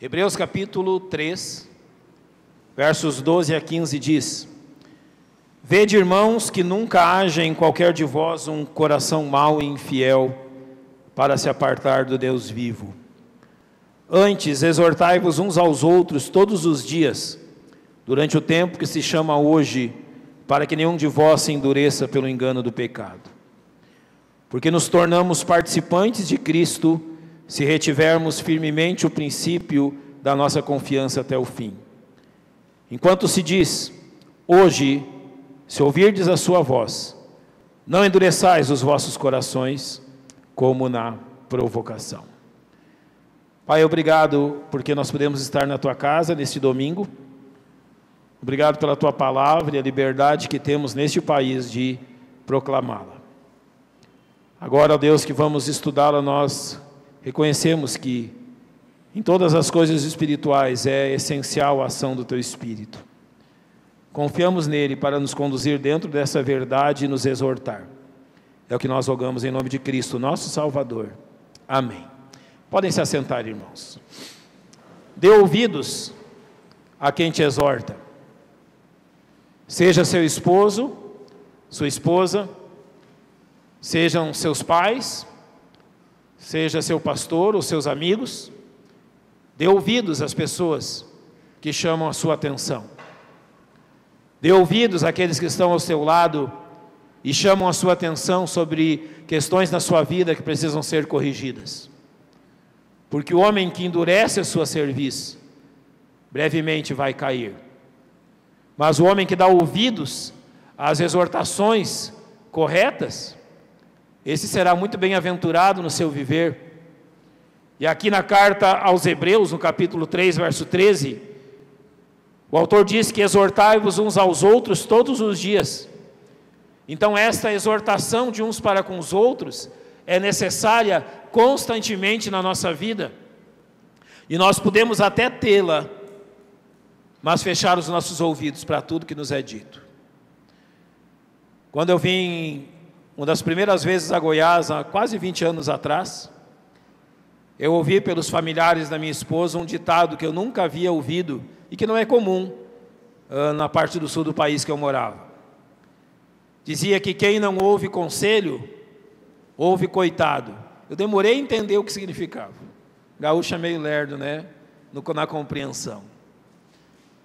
Hebreus capítulo 3, versos 12 a 15 diz: Vede, irmãos, que nunca haja em qualquer de vós um coração mau e infiel para se apartar do Deus vivo. Antes, exortai-vos uns aos outros todos os dias, durante o tempo que se chama hoje, para que nenhum de vós se endureça pelo engano do pecado. Porque nos tornamos participantes de Cristo, se retivermos firmemente o princípio da nossa confiança até o fim. Enquanto se diz, hoje, se ouvirdes a sua voz, não endureçais os vossos corações, como na provocação. Pai, obrigado porque nós podemos estar na Tua casa neste domingo. Obrigado pela Tua palavra e a liberdade que temos neste país de proclamá-la. Agora, ó Deus, que vamos estudá-la, nós reconhecemos que em todas as coisas espirituais é essencial a ação do Teu Espírito. Confiamos nele para nos conduzir dentro dessa verdade e nos exortar. É o que nós rogamos em nome de Cristo, nosso Salvador. Amém. Podem se assentar, irmãos. Dê ouvidos a quem te exorta. Seja seu esposo, sua esposa, sejam seus pais, seja seu pastor ou seus amigos. Dê ouvidos às pessoas que chamam a sua atenção. Dê ouvidos àqueles que estão ao seu lado e chamam a sua atenção sobre questões na sua vida que precisam ser corrigidas. Porque o homem que endurece a sua cerviz, brevemente vai cair. Mas o homem que dá ouvidos às exortações corretas, esse será muito bem-aventurado no seu viver. E aqui na carta aos Hebreus, no capítulo 3, verso 13, o autor diz que exortai-vos uns aos outros todos os dias. Então esta exortação de uns para com os outros é necessária constantemente na nossa vida. E nós podemos até tê-la, mas fechar os nossos ouvidos para tudo que nos é dito. Quando eu vim uma das primeiras vezes a Goiás, há quase 20 anos atrás, eu ouvi pelos familiares da minha esposa um ditado que eu nunca havia ouvido e que não é comum na parte do sul do país que eu morava. Dizia que quem não ouve conselho, ouve coitado. Eu demorei a entender o que significava. Gaúcho é meio lerdo, né? Na compreensão.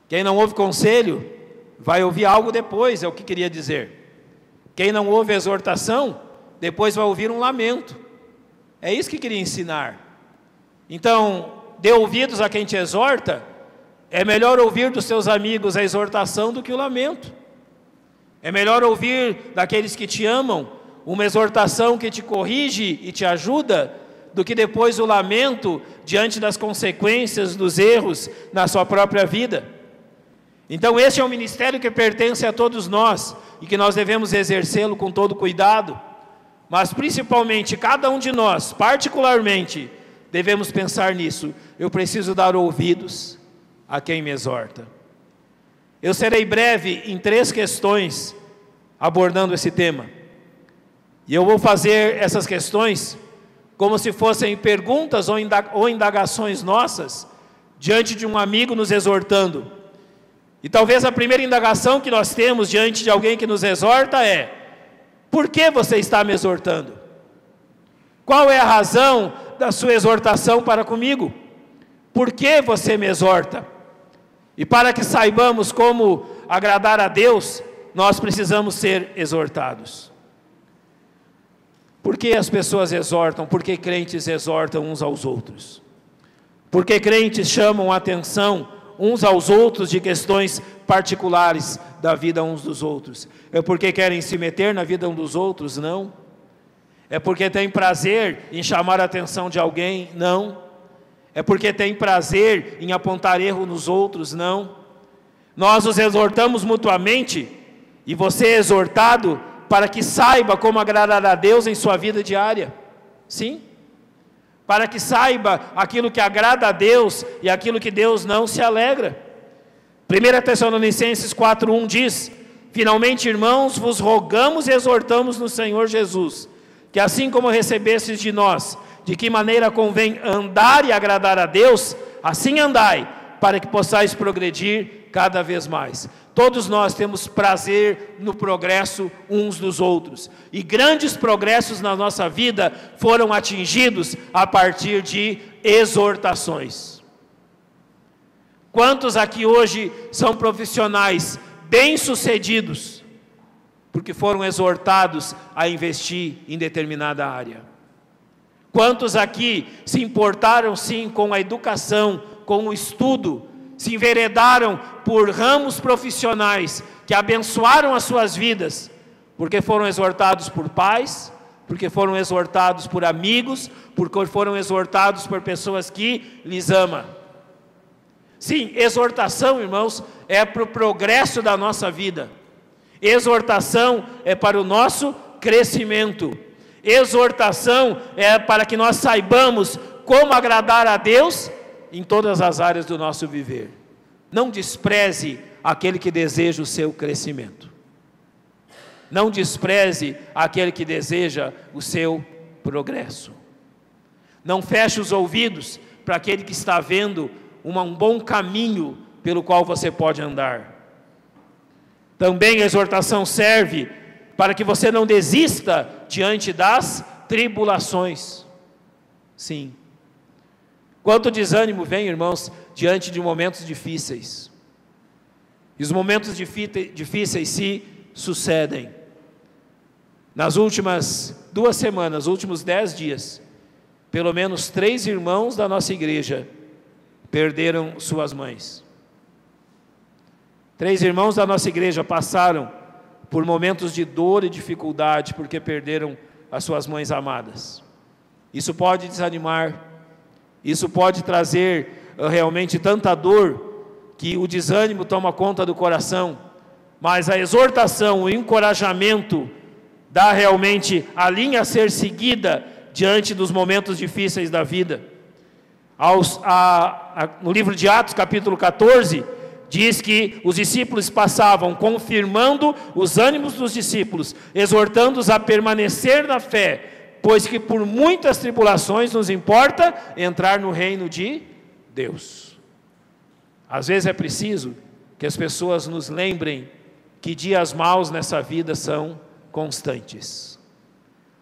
Quem não ouve conselho, vai ouvir algo depois, é o que queria dizer. Quem não ouve exortação, depois vai ouvir um lamento. É isso que queria ensinar. Então, dê ouvidos a quem te exorta. É melhor ouvir dos seus amigos a exortação do que o lamento. É melhor ouvir daqueles que te amam uma exortação que te corrige e te ajuda, do que depois o lamento diante das consequências dos erros na sua própria vida. Então esse é um ministério que pertence a todos nós e que nós devemos exercê-lo com todo cuidado, mas principalmente cada um de nós, particularmente, devemos pensar nisso. Eu preciso dar ouvidos a quem me exorta. Eu serei breve em 3 questões abordando esse tema, e eu vou fazer essas questões como se fossem perguntas ou indagações nossas diante de um amigo nos exortando. E talvez a primeira indagação que nós temos diante de alguém que nos exorta é: por que você está me exortando? Qual é a razão da sua exortação para comigo? Por que você me exorta? E para que saibamos como agradar a Deus, nós precisamos ser exortados. Por que as pessoas exortam? Por que crentes exortam uns aos outros? Por que crentes chamam a atenção uns aos outros de questões particulares da vida uns dos outros? É porque querem se meter na vida uns dos outros? Não. É porque tem prazer em chamar a atenção de alguém? Não. É porque tem prazer em apontar erro nos outros? Não. Nós os exortamos mutuamente, e você é exortado para que saiba como agradar a Deus em sua vida diária. Sim. Para que saiba aquilo que agrada a Deus e aquilo que Deus não se alegra. 1 Tessalonicenses 4:1 diz: finalmente, irmãos, vos rogamos e exortamos no Senhor Jesus, que assim como recebestes de nós, de que maneira convém andar e agradar a Deus, assim andai, para que possais progredir cada vez mais. Todos nós temos prazer no progresso uns dos outros, e grandes progressos na nossa vida foram atingidos a partir de exortações. Quantos aqui hoje são profissionais bem-sucedidos, porque foram exortados a investir em determinada área? Quantos aqui se importaram sim com a educação, com o estudo, se enveredaram por ramos profissionais que abençoaram as suas vidas, porque foram exortados por pais, porque foram exortados por amigos, porque foram exortados por pessoas que lhes amam? Sim, exortação, irmãos, é para o progresso da nossa vida. Exortação é para o nosso crescimento. Exortação é para que nós saibamos como agradar a Deus em todas as áreas do nosso viver. Não despreze aquele que deseja o seu crescimento. Não despreze aquele que deseja o seu progresso. Não feche os ouvidos para aquele que está vendo um bom caminho pelo qual você pode andar. Também a exortação serve para que você não desista diante das tribulações. Sim. Quanto desânimo vem, irmãos, diante de momentos difíceis. E os momentos difíceis se sucedem. Nas últimas 2 semanas, últimos 10 dias, pelo menos 3 irmãos da nossa igreja perderam suas mães. 3 irmãos da nossa igreja passaram por momentos de dor e dificuldade, porque perderam as suas mães amadas. Isso pode desanimar, isso pode trazer realmente tanta dor, que o desânimo toma conta do coração, mas a exortação, o encorajamento, dá realmente a linha a ser seguida diante dos momentos difíceis da vida. No livro de Atos, capítulo 14, diz que os discípulos passavam confirmando os ânimos dos discípulos, exortando-os a permanecer na fé, pois que por muitas tribulações nos importa entrar no reino de Deus. Às vezes é preciso que as pessoas nos lembrem que dias maus nessa vida são constantes,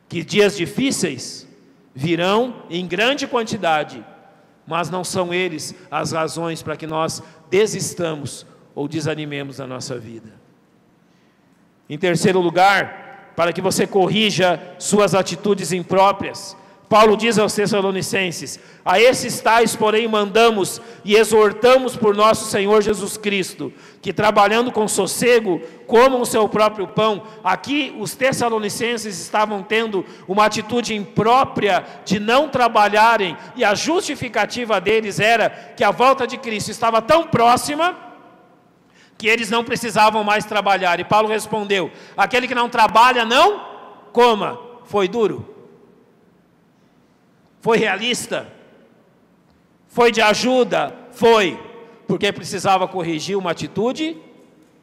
que dias difíceis virão em grande quantidade, mas não são eles as razões para que nós desistamos ou desanimemos na nossa vida. Em terceiro lugar, para que você corrija suas atitudes impróprias, Paulo diz aos Tessalonicenses: a esses tais, porém, mandamos e exortamos por nosso Senhor Jesus Cristo, que trabalhando com sossego, comam o seu próprio pão. Aqui os Tessalonicenses estavam tendo uma atitude imprópria de não trabalharem, e a justificativa deles era que a volta de Cristo estava tão próxima, que eles não precisavam mais trabalhar. E Paulo respondeu: aquele que não trabalha, não coma. Foi duro? Foi realista? Foi de ajuda? Foi, porque precisava corrigir uma atitude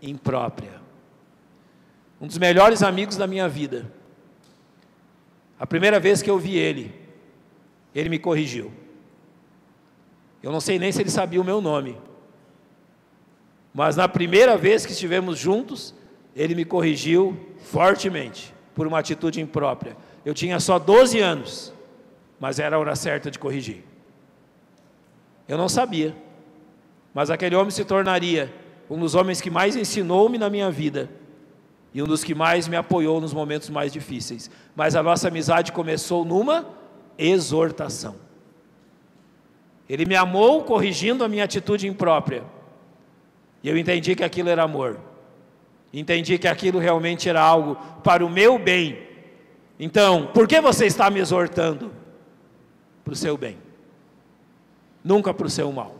imprópria. Um dos melhores amigos da minha vida, a primeira vez que eu vi ele me corrigiu. Eu não sei nem se ele sabia o meu nome, mas na primeira vez que estivemos juntos, ele me corrigiu fortemente, por uma atitude imprópria. Eu tinha só 12 anos, mas era a hora certa de corrigir. Eu não sabia, mas aquele homem se tornaria um dos homens que mais ensinou-me na minha vida, e um dos que mais me apoiou nos momentos mais difíceis. Mas a nossa amizade começou numa exortação. Ele me amou corrigindo a minha atitude imprópria, e eu entendi que aquilo era amor, entendi que aquilo realmente era algo para o meu bem. Então, por que você está me exortando? Para o seu bem, nunca para o seu mal,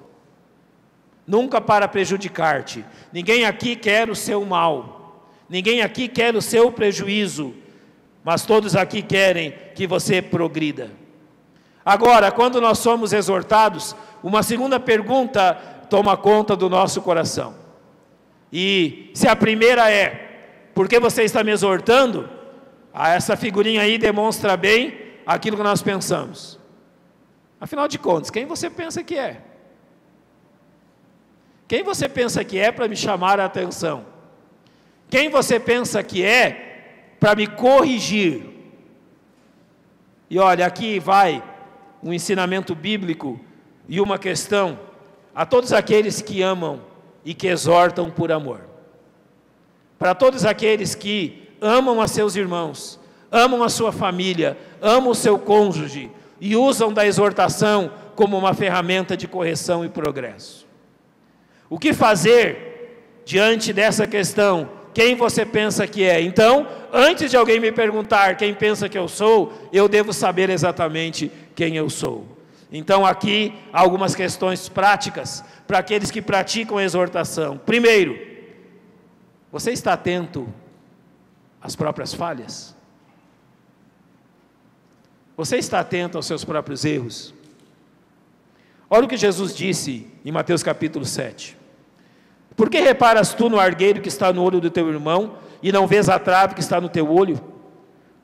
nunca para prejudicar-te. Ninguém aqui quer o seu mal, ninguém aqui quer o seu prejuízo, mas todos aqui querem que você progrida. Agora, quando nós somos exortados, uma segunda pergunta toma conta do nosso coração. E se a primeira é: por que você está me exortando? Essa figurinha aí demonstra bem aquilo que nós pensamos. Afinal de contas, quem você pensa que é? Quem você pensa que é para me chamar a atenção? Quem você pensa que é para me corrigir? E olha, aqui vai um ensinamento bíblico e uma questão a todos aqueles que amam e que exortam por amor. Para todos aqueles que amam a seus irmãos, amam a sua família, amam o seu cônjuge e usam da exortação como uma ferramenta de correção e progresso. O que fazer diante dessa questão? Quem você pensa que é? Então, antes de alguém me perguntar quem pensa que eu sou, eu devo saber exatamente quem eu sou. Então, aqui, algumas questões práticas para aqueles que praticam a exortação. Primeiro, você está atento às próprias falhas? Você está atento aos seus próprios erros? Olha o que Jesus disse em Mateus capítulo 7. Por que reparas tu no argueiro que está no olho do teu irmão, e não vês a trave que está no teu olho?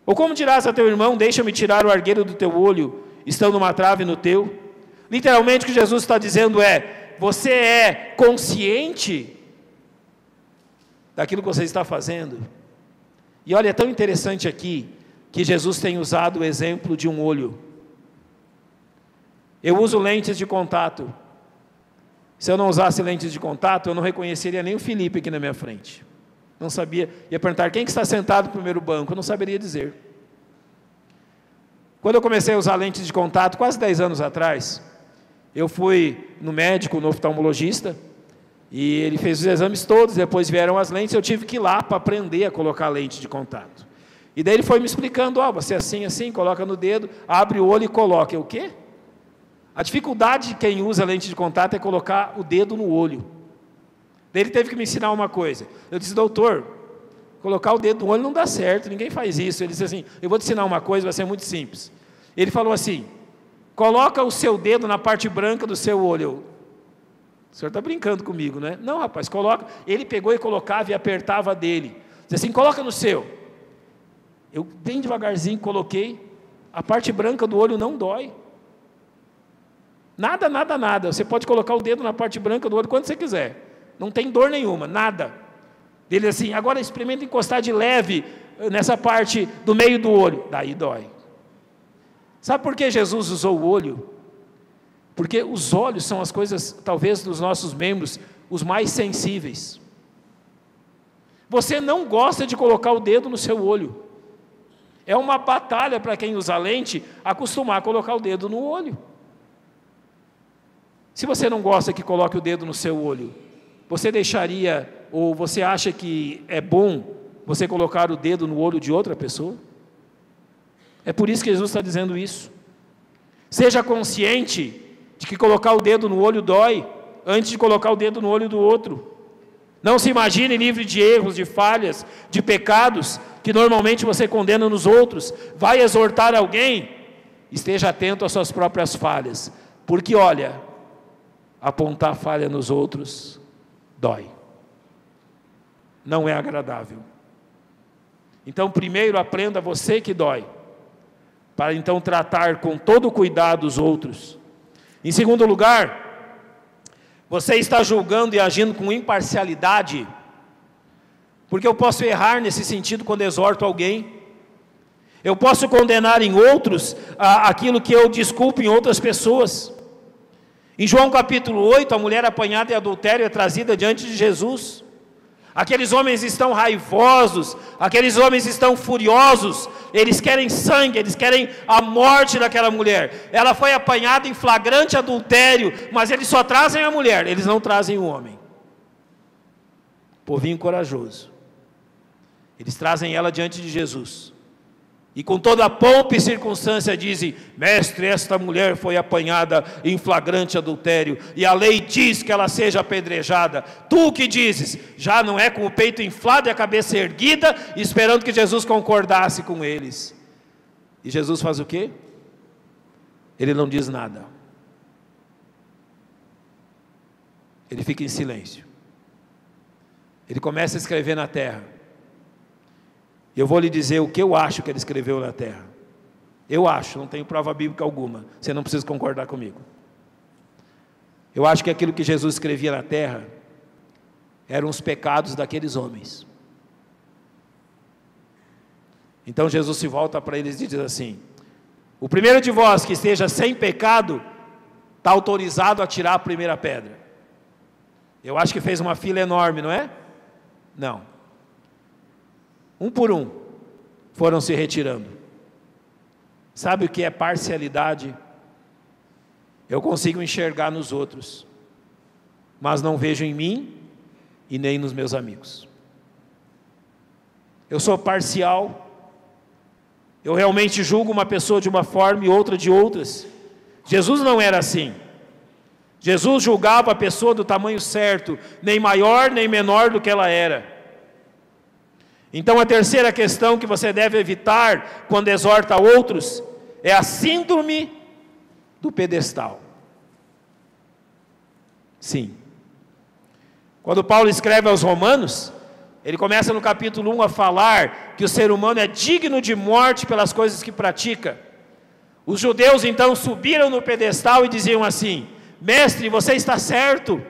Ou como dirás a teu irmão, deixa-me tirar o argueiro do teu olho, estando uma trave no teu? Literalmente o que Jesus está dizendo é, você é consciente daquilo que você está fazendo? E olha, é tão interessante aqui, que Jesus tem usado o exemplo de um olho. Eu uso lentes de contato. Se eu não usasse lentes de contato, eu não reconheceria nem o Felipe aqui na minha frente. Não sabia, ia perguntar quem que está sentado no primeiro banco, eu não saberia dizer. Quando eu comecei a usar lentes de contato, quase 10 anos atrás, eu fui no médico, no oftalmologista, e ele fez os exames todos, depois vieram as lentes, eu tive que ir lá para aprender a colocar lente de contato. E daí ele foi me explicando, você assim, assim, coloca no dedo, abre o olho e coloca. Eu, o quê? A dificuldade de quem usa lente de contato é colocar o dedo no olho. Daí ele teve que me ensinar uma coisa. Eu disse, doutor, colocar o dedo no olho não dá certo, ninguém faz isso. Ele disse assim, eu vou te ensinar uma coisa, vai ser muito simples. Ele falou assim, coloca o seu dedo na parte branca do seu olho. O senhor está brincando comigo, né? Não, rapaz, coloca. Ele pegou e colocava e apertava dele. Disse assim, coloca no seu. Eu bem devagarzinho coloquei, a parte branca do olho não dói. Nada, nada, nada. Você pode colocar o dedo na parte branca do olho quando você quiser. Não tem dor nenhuma, nada. Ele assim, agora experimenta encostar de leve nessa parte do meio do olho. Daí dói. Sabe por que Jesus usou o olho? Porque os olhos são as coisas, talvez, dos nossos membros, os mais sensíveis. Você não gosta de colocar o dedo no seu olho. É uma batalha para quem usa lente, acostumar a colocar o dedo no olho. Se você não gosta que coloque o dedo no seu olho, você deixaria, ou você acha que é bom você colocar o dedo no olho de outra pessoa? É por isso que Jesus está dizendo isso. Seja consciente de que colocar o dedo no olho dói, antes de colocar o dedo no olho do outro. Não se imagine livre de erros, de falhas, de pecados, que normalmente você condena nos outros. Vai exortar alguém, esteja atento às suas próprias falhas. Porque olha, apontar falha nos outros dói. Não é agradável. Então, primeiro aprenda você que dói, para então tratar com todo cuidado os outros. Em segundo lugar, você está julgando e agindo com imparcialidade, porque eu posso errar nesse sentido quando exorto alguém. Eu posso condenar em outros aquilo que eu desculpo em outras pessoas. Em João capítulo 8, a mulher apanhada em adultério é trazida diante de Jesus. Aqueles homens estão raivosos, aqueles homens estão furiosos, eles querem sangue, eles querem a morte daquela mulher. Ela foi apanhada em flagrante adultério, mas eles só trazem a mulher, eles não trazem o homem. Povinho corajoso. Eles trazem ela diante de Jesus. E com toda a pompa e circunstância dizem, mestre, esta mulher foi apanhada em flagrante adultério, e a lei diz que ela seja apedrejada. Tu o que dizes? Já não é com o peito inflado e a cabeça erguida, esperando que Jesus concordasse com eles. E Jesus faz o quê? Ele não diz nada. Ele fica em silêncio. Ele começa a escrever na terra. Eu vou lhe dizer o que eu acho que ele escreveu na terra. Eu acho, não tenho prova bíblica alguma, você não precisa concordar comigo. Eu acho que aquilo que Jesus escrevia na terra eram os pecados daqueles homens. Então Jesus se volta para eles e diz assim: o primeiro de vós que esteja sem pecado, está autorizado a tirar a primeira pedra. Eu acho que fez uma fila enorme, não é? Não. Um por um, foram se retirando. Sabe o que é parcialidade? Eu consigo enxergar nos outros, mas não vejo em mim e nem nos meus amigos. Eu sou parcial. Eu realmente julgo uma pessoa de uma forma e outra de outras. Jesus não era assim. Jesus julgava a pessoa do tamanho certo, nem maior nem menor do que ela era. Então a terceira questão que você deve evitar quando exorta outros é a síndrome do pedestal. Sim. Quando Paulo escreve aos Romanos, ele começa no capítulo 1 a falar que o ser humano é digno de morte pelas coisas que pratica. Os judeus então subiram no pedestal e diziam assim: mestre, você está certo,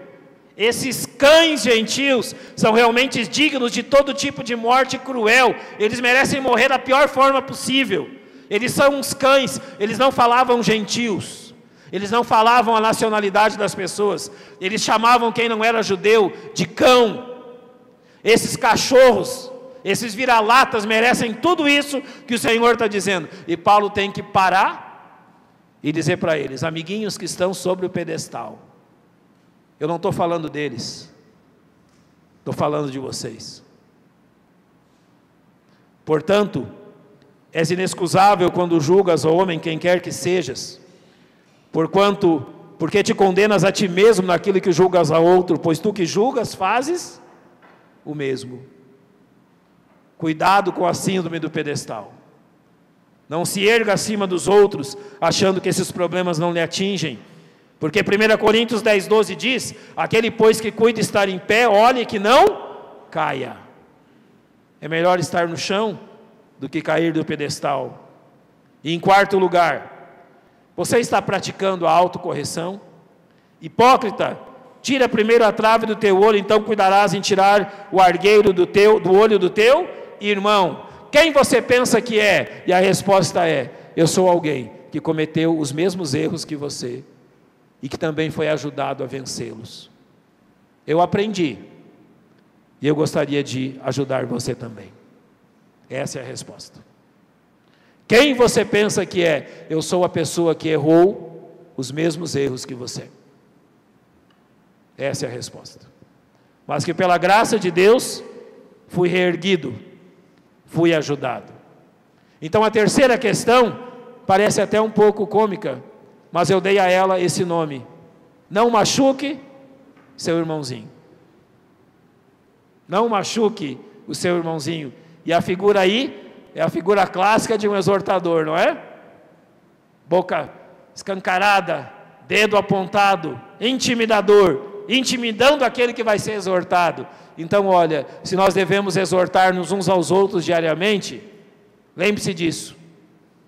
esses cães gentios são realmente dignos de todo tipo de morte cruel, eles merecem morrer da pior forma possível, eles são uns cães. Eles não falavam gentios, eles não falavam a nacionalidade das pessoas, eles chamavam quem não era judeu de cão. Esses cachorros, esses vira-latas merecem tudo isso que o Senhor está dizendo. E Paulo tem que parar e dizer para eles: amiguinhos que estão sobre o pedestal, eu não estou falando deles, estou falando de vocês. Portanto, és inexcusável quando julgas ao homem quem quer que sejas, porque te condenas a ti mesmo naquilo que julgas a outro, pois tu que julgas fazes o mesmo. Cuidado com a síndrome do pedestal. Não se erga acima dos outros, achando que esses problemas não lhe atingem. Porque 1 Coríntios 10:12 diz: aquele pois que cuida estar em pé, olhe que não caia. É melhor estar no chão do que cair do pedestal. E em quarto lugar, você está praticando a autocorreção? Hipócrita, tira primeiro a trave do teu olho, então cuidarás em tirar o argueiro do olho do teu irmão. Quem você pensa que é? E a resposta é: eu sou alguém que cometeu os mesmos erros que você e que também foi ajudado a vencê-los. Eu aprendi e eu gostaria de ajudar você também. Essa é a resposta. Quem você pensa que é? Eu sou a pessoa que errou os mesmos erros que você. Essa é a resposta. Mas que pela graça de Deus fui reerguido, fui ajudado. Então a terceira questão parece até um pouco cômica, mas eu dei a ela esse nome: não machuque seu irmãozinho. Não machuque o seu irmãozinho. E a figura aí é a figura clássica de um exortador, não é? Boca escancarada, dedo apontado, intimidador, intimidando aquele que vai ser exortado. Então olha, se nós devemos exortar-nos uns aos outros diariamente, lembre-se disso: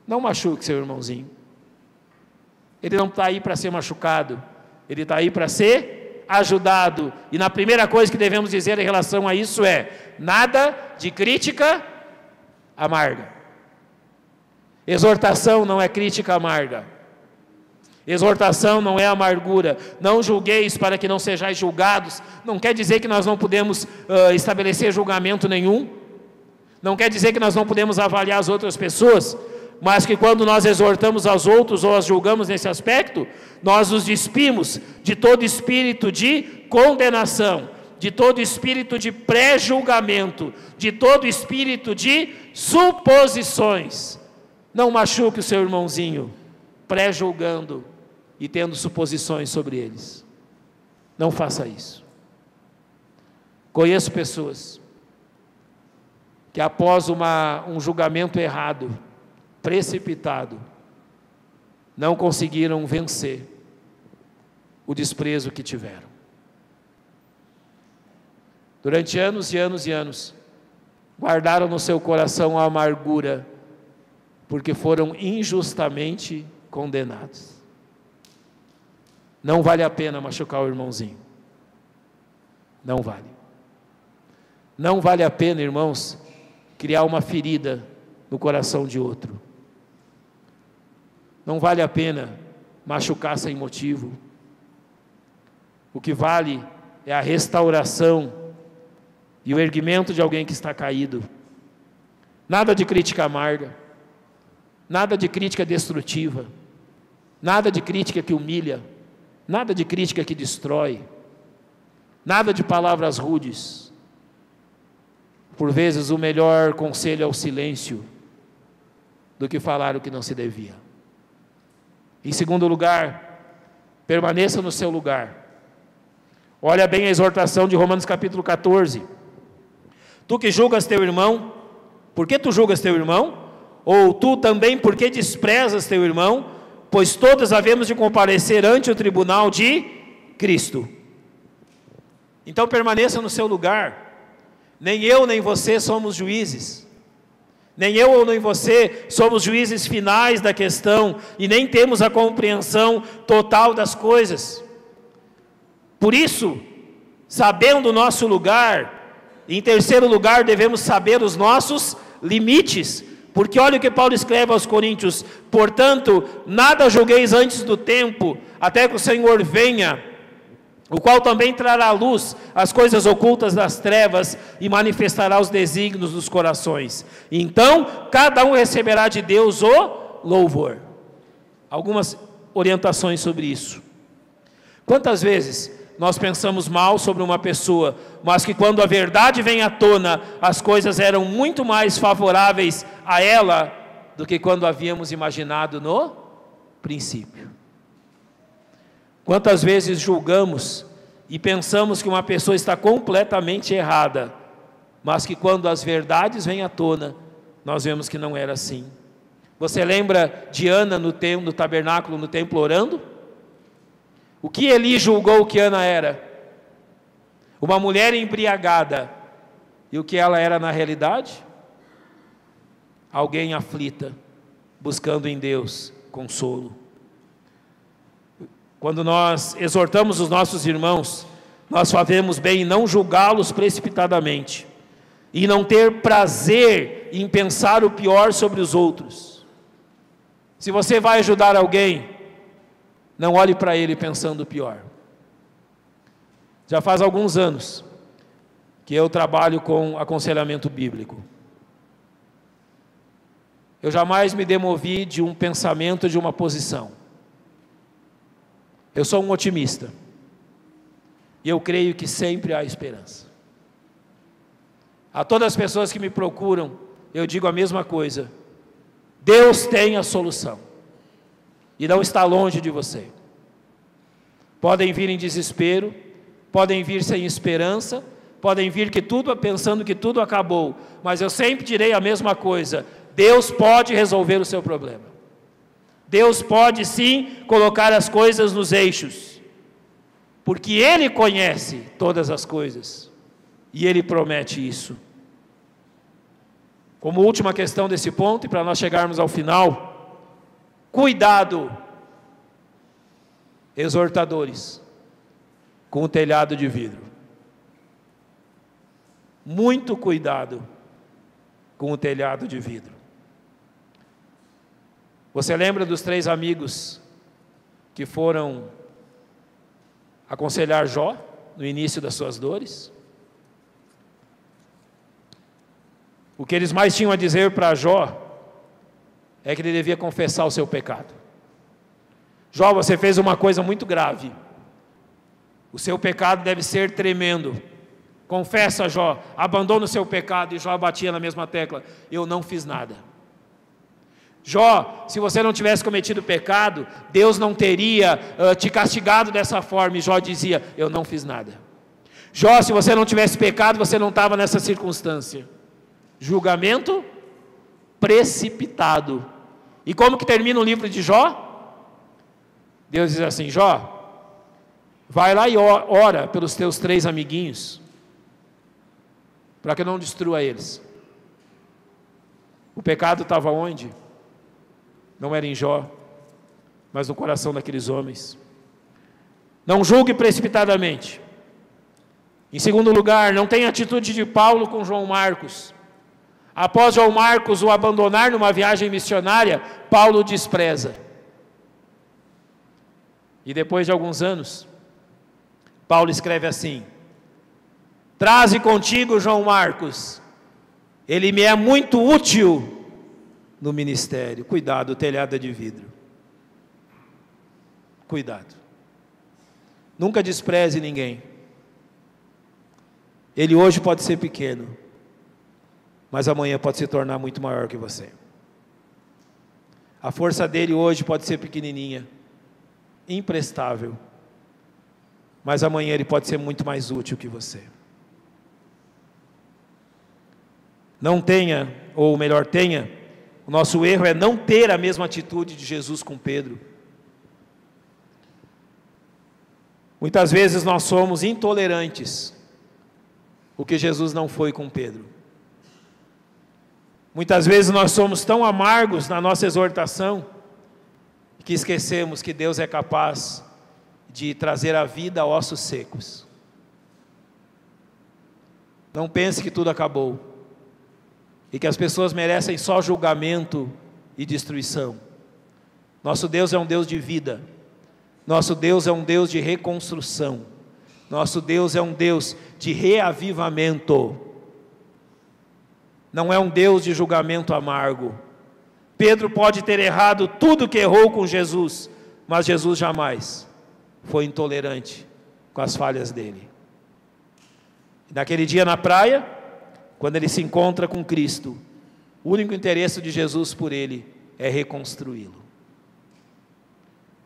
não machuque seu irmãozinho. Ele não está aí para ser machucado, ele está aí para ser ajudado. E na primeira coisa que devemos dizer em relação a isso é: nada de crítica amarga. Exortação não é crítica amarga. Exortação não é amargura. Não julgueis para que não sejais julgados. Não quer dizer que nós não podemos estabelecer julgamento nenhum. Não quer dizer que nós não podemos avaliar as outras pessoas. Mas que quando nós exortamos aos outros ou as julgamos nesse aspecto, nós nos despimos de todo espírito de condenação, de todo espírito de pré-julgamento, de todo espírito de suposições. Não machuque o seu irmãozinho pré-julgando e tendo suposições sobre eles. Não faça isso. Conheço pessoas que após um julgamento errado, precipitado, não conseguiram vencer o desprezo que tiveram. Durante anos e anos e anos, guardaram no seu coração a amargura porque foram injustamente condenados. Não vale a pena machucar o irmãozinho. Não vale. Não vale a pena, irmãos, criar uma ferida no coração de outro. Não vale a pena machucar sem motivo. O que vale é a restauração e o erguimento de alguém que está caído. Nada de crítica amarga, nada de crítica destrutiva, nada de crítica que humilha, nada de crítica que destrói, nada de palavras rudes. Por vezes o melhor conselho é o silêncio do que falar o que não se devia. Em segundo lugar, permaneça no seu lugar. Olha bem a exortação de Romanos capítulo 14. Tu que julgas teu irmão, por que tu julgas teu irmão? Ou tu também, por que desprezas teu irmão? Pois todos havemos de comparecer ante o tribunal de Cristo. Então permaneça no seu lugar. Nem eu nem você somos juízes. Nem eu ou nem você somos juízes finais da questão, e nem temos a compreensão total das coisas. Por isso, sabendo o nosso lugar, em terceiro lugar, devemos saber os nossos limites. Porque olha o que Paulo escreve aos Coríntios: portanto, nada julgueis antes do tempo, até que o Senhor venha, o qual também trará à luz as coisas ocultas das trevas e manifestará os desígnios dos corações. Então, cada um receberá de Deus o louvor. Algumas orientações sobre isso. Quantas vezes nós pensamos mal sobre uma pessoa, mas que quando a verdade vem à tona, as coisas eram muito mais favoráveis a ela do que quando havíamos imaginado no princípio? Quantas vezes julgamos e pensamos que uma pessoa está completamente errada, mas que quando as verdades vêm à tona, nós vemos que não era assim. Você lembra de Ana no tabernáculo, no templo, orando? O que Eli julgou que Ana era? Uma mulher embriagada. E o que ela era na realidade? Alguém aflita, buscando em Deus consolo. Quando nós exortamos os nossos irmãos, nós fazemos bem em não julgá-los precipitadamente, e não ter prazer em pensar o pior sobre os outros. Se você vai ajudar alguém, não olhe para ele pensando o pior. Já faz alguns anos que eu trabalho com aconselhamento bíblico. Eu jamais me demovi de um pensamento, de uma posição. Eu sou um otimista. E eu creio que sempre há esperança. A todas as pessoas que me procuram, eu digo a mesma coisa: Deus tem a solução. E não está longe de você. Podem vir em desespero, podem vir sem esperança, podem vir pensando que tudo acabou, mas eu sempre direi a mesma coisa: Deus pode resolver o seu problema. Deus pode sim colocar as coisas nos eixos, porque Ele conhece todas as coisas, e Ele promete isso. Como última questão desse ponto, e para nós chegarmos ao final, cuidado, exortadores, com o telhado de vidro. Muito cuidado com o telhado de vidro. Você lembra dos 3 amigos que foram aconselhar Jó no início das suas dores? O que eles mais tinham a dizer para Jó é que ele devia confessar o seu pecado. Jó, você fez uma coisa muito grave. O seu pecado deve ser tremendo. Confessa, Jó, abandona o seu pecado. E Jó batia na mesma tecla: eu não fiz nada. Jó, se você não tivesse cometido pecado, Deus não teria te castigado dessa forma. E Jó dizia: eu não fiz nada. Jó, se você não tivesse pecado, você não estava nessa circunstância. Julgamento precipitado. E como que termina o livro de Jó? Deus diz assim: Jó, vai lá e ora pelos teus 3 amiguinhos, para que não destrua eles. O pecado estava onde? não era em Jó, mas no coração daqueles homens. Não julgue precipitadamente. Em segundo lugar, não tenha atitude de Paulo com João Marcos. Após João Marcos o abandonar numa viagem missionária, Paulo o despreza. E depois de alguns anos, Paulo escreve assim: traze contigo João Marcos, ele me é muito útil no ministério. Cuidado, o telhado é de vidro. Cuidado. Nunca despreze ninguém. Ele hoje pode ser pequeno, mas amanhã pode se tornar muito maior que você. A força dele hoje pode ser pequenininha, imprestável, mas amanhã ele pode ser muito mais útil que você. Não tenha, ou melhor, tenha, o nosso erro é não ter a mesma atitude de Jesus com Pedro. Muitas vezes nós somos intolerantes, o que Jesus não foi com Pedro. Muitas vezes nós somos tão amargos na nossa exortação, que esquecemos que Deus é capaz de trazer à vida ossos secos. Não pense que tudo acabou, e que as pessoas merecem só julgamento e destruição. Nosso Deus é um Deus de vida. Nosso Deus é um Deus de reconstrução. Nosso Deus é um Deus de reavivamento. Não é um Deus de julgamento amargo. Pedro pode ter errado tudo que errou com Jesus, mas Jesus jamais foi intolerante com as falhas dele. Naquele dia na praia, quando ele se encontra com Cristo, o único interesse de Jesus por ele é reconstruí-lo.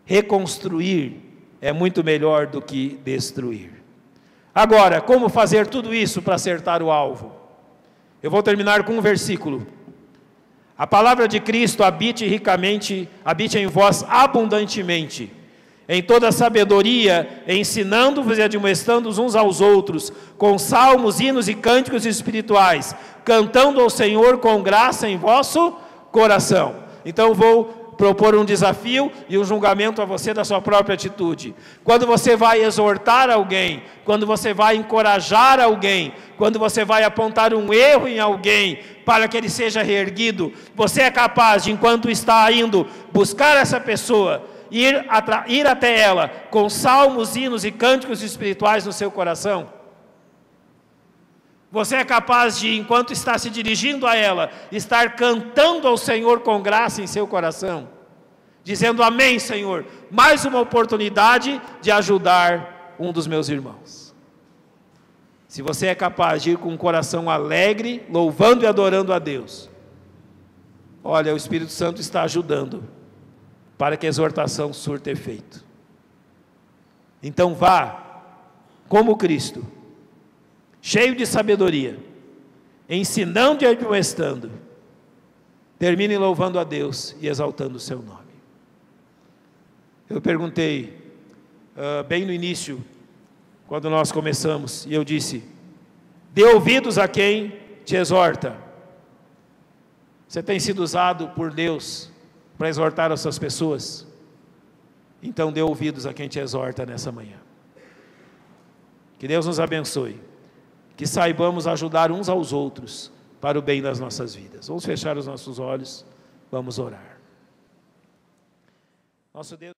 Reconstruir é muito melhor do que destruir. Agora, como fazer tudo isso para acertar o alvo? Eu vou terminar com um versículo. A palavra de Cristo habite ricamente, habite em vós abundantemente, em toda sabedoria, ensinando-vos e admoestando-os uns aos outros, com salmos, hinos e cânticos espirituais, cantando ao Senhor com graça em vosso coração. Então vou propor um desafio e um julgamento a você da sua própria atitude. Quando você vai exortar alguém, quando você vai encorajar alguém, quando você vai apontar um erro em alguém para que ele seja reerguido, você é capaz de, enquanto está indo buscar essa pessoa, ir até ela com salmos, hinos e cânticos espirituais no seu coração? Você é capaz de, enquanto está se dirigindo a ela, estar cantando ao Senhor com graça em seu coração, dizendo: amém, Senhor, mais uma oportunidade de ajudar um dos meus irmãos. Se você é capaz de ir com um coração alegre, louvando e adorando a Deus, olha, o Espírito Santo está ajudando para que a exortação surta efeito. Então vá como Cristo, cheio de sabedoria, ensinando e admoestando, termine louvando a Deus e exaltando o seu nome. Eu perguntei, bem no início, quando nós começamos, e eu disse: dê ouvidos a quem te exorta. Você tem sido usado por Deus para exortar essas pessoas? Então dê ouvidos a quem te exorta nessa manhã. Que Deus nos abençoe, que saibamos ajudar uns aos outros para o bem das nossas vidas. Vamos fechar os nossos olhos, vamos orar. Nosso Deus